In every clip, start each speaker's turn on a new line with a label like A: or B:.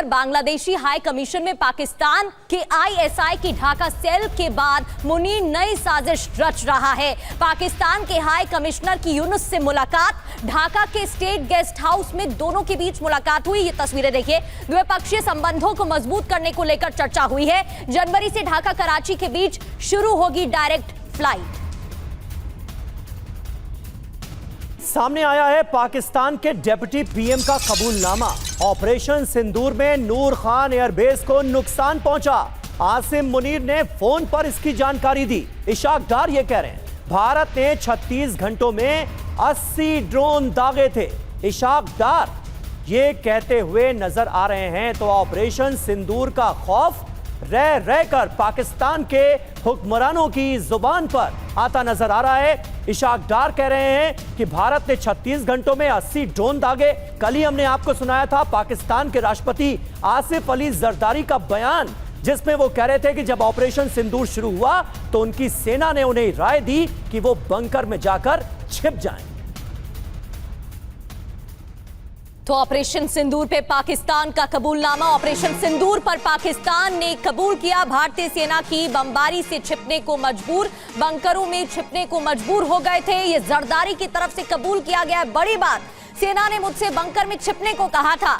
A: Bangladeshi high commission में पाकिस्तान के ISI की ढाका सेल के बाद मुनीर नई साजिश रच रहा है। पाकिस्तान के हाई कमिश्नर की यूनुस से मुलाकात, ढाका के स्टेट गेस्ट हाउस में दोनों के बीच मुलाकात हुई। ये तस्वीरें देखिए। द्विपक्षीय संबंधों को मजबूत करने को लेकर चर्चा हुई है। जनवरी से ढाका कराची के बीच शुरू होगी डायरेक्ट फ्लाइट।
B: सामने आया है पाकिस्तान के डिप्टी पीएम का कबूलनामा। ऑपरेशन सिंदूर में नूर खान एयरबेस को नुकसान पहुंचा। आसिम मुनीर ने फोन पर इसकी जानकारी दी। इशाक डार ये कह रहे हैं भारत ने 36 घंटों में 80 ड्रोन दागे थे। इशाक डार ये कहते हुए नजर आ रहे हैं तो ऑपरेशन सिंदूर का खौफ रह रहकर पाकिस्तान के हुक्मरानों की जुबान पर आता नजर आ रहा है। इशाक डार कह रहे हैं कि भारत ने 36 घंटों में 80 ड्रोन दागे। कल ही हमने आपको सुनाया था पाकिस्तान के राष्ट्रपति आसिफ अली जरदारी का बयान, जिसमें वो कह रहे थे कि जब ऑपरेशन सिंदूर शुरू हुआ तो उनकी सेना ने उन्हें राय दी कि वो बंकर में जाकर छिप जाएं।
A: तो ऑपरेशन सिंदूर पे पाकिस्तान का कबूलनामा। ऑपरेशन सिंदूर पर पाकिस्तान ने कबूल किया भारतीय सेना की बमबारी से छिपने को मजबूर, बंकरों में छिपने को मजबूर हो गए थे। ये जरदारी की तरफ से कबूल किया गया है। बड़ी बात, सेना ने मुझसे बंकर में छिपने को कहा था।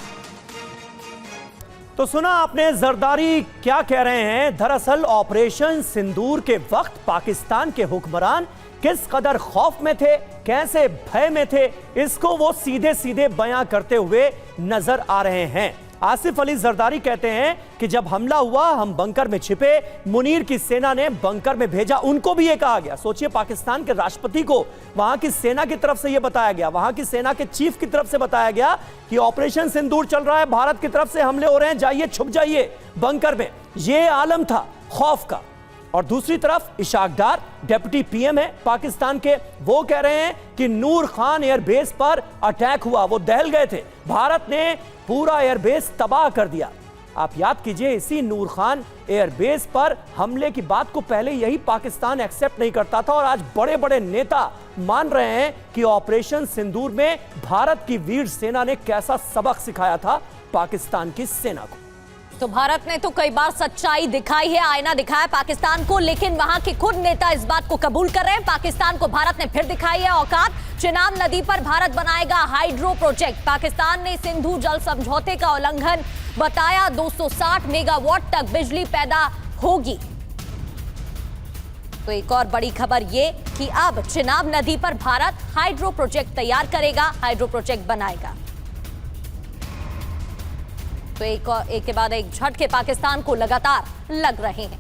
B: तो सुना आपने जरदारी क्या कह रहे हैं। दरअसल ऑपरेशन सिंदूर के वक्त पाकिस्तान के हुक्मरान किस कदर खौफ में थे, कैसे भय में थे, इसको वो सीधे सीधे बयां करते हुए नजर आ रहे हैं। आसिफ अली जरदारी कहते हैं कि जब हमला हुआ हम बंकर में छिपे, मुनीर की सेना ने बंकर में भेजा, उनको भी ये कहा गया। सोचिए, पाकिस्तान के राष्ट्रपति को वहां की सेना की तरफ से यह बताया गया, वहां की सेना के चीफ की तरफ से बताया गया कि ऑपरेशन सिंदूर चल रहा है, भारत की तरफ से हमले हो रहे हैं, जाइए छुप जाइए बंकर में। यह आलम था खौफ का। और दूसरी तरफ इशाक डार डिप्टी पीएम है पाकिस्तान के, वो कह रहे हैं कि नूर खान एयरबेस पर अटैक हुआ, वो दहल गए थे, भारत ने पूरा एयरबेस तबाह कर दिया। आप याद कीजिए, इसी नूर खान एयरबेस पर हमले की बात को पहले यही पाकिस्तान एक्सेप्ट नहीं करता था और आज बड़े बड़े नेता मान रहे हैं कि ऑपरेशन सिंदूर में भारत की वीर सेना ने कैसा सबक सिखाया था पाकिस्तान की सेना को।
A: तो भारत ने तो कई बार सच्चाई दिखाई है, आईना दिखाया पाकिस्तान को, लेकिन वहां के खुद नेता इस बात को कबूल कर रहे हैं। पाकिस्तान को भारत ने फिर दिखाई है औकात। चिनाब नदी पर भारत बनाएगा हाइड्रो प्रोजेक्ट। पाकिस्तान ने सिंधु जल समझौते का उल्लंघन बताया। 260 मेगावाट तक बिजली पैदा होगी। तो एक और बड़ी खबर ये कि अब चिनाब नदी पर भारत हाइड्रो प्रोजेक्ट तैयार करेगा, हाइड्रो प्रोजेक्ट बनाएगा। तो एक के बाद एक झटके पाकिस्तान को लगातार लग रहे हैं।